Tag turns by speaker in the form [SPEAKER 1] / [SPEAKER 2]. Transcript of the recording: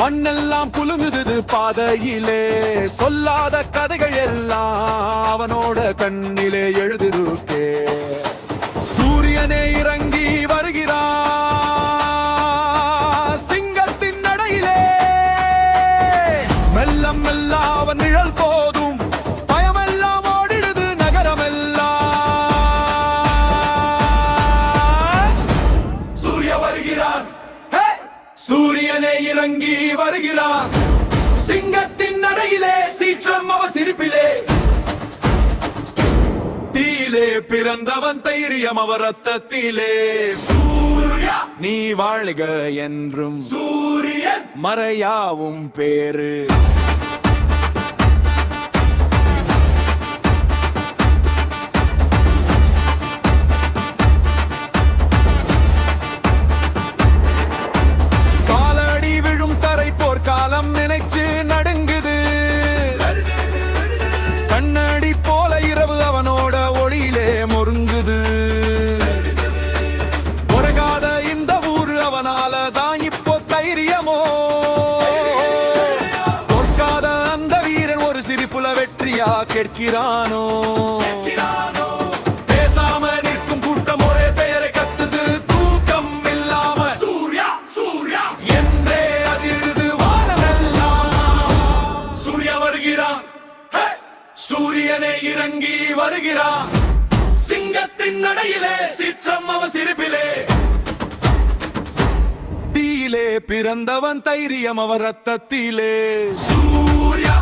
[SPEAKER 1] மண்ணெல்லாம் குலுங்குது பாதையிலே, சொல்லாத கதைகள் எல்லாம் அவனோட கண்ணிலே எழுதிருக்கே. சூரியனே இறங்கி வருகிறான் சிங்கத்தின் நடையிலே, மெல்ல மெல்ல அவன் நிழல் போதும் பயமெல்லாம் ஓடிடுது நகரமெல்லாம். சூரிய வருகிறான், சூரியனே இறங்கி வருகிறான் சிங்கத்தின் நடையிலே, சீற்றம் அவ சிரிப்பிலே. தீயிலே பிறந்தவன் தைரியம் அவர் ரத்தத்திலே. சூர்யா நீ வாழ்க என்றும், சூரியன் மறையாவும் பேரு. காலடி விழும் தரை போர்க்காலம் நினைச்சு நடுங்குது, கண்ணடி போல இரவு அவனோட ஒளியிலே முருங்குது. உறகாத இந்த ஊரு அவனால தான் இப்போ தைரியமோ, தோற்காத அந்த வீரன் ஒரு சிரிப்புல வெற்றியா கேட்கிறானோ. பேசாம நிற்கும் கூட்டம் ஒரே பெயரை கத்துது, தூக்கம் இல்லாம சூர்யா சூர்யா என்றே அதிருது வானமெல்லாம். சூர்யா வருகிறான், சூரியனை இறங்கி வருகிறான் சிங்கத்தின் நடையிலே, சீற்றம் அவன் சிரிப்பிலே. தீயிலே பிறந்தவன் தைரியம் அவர் ரத்தத்திலே. சூர்யா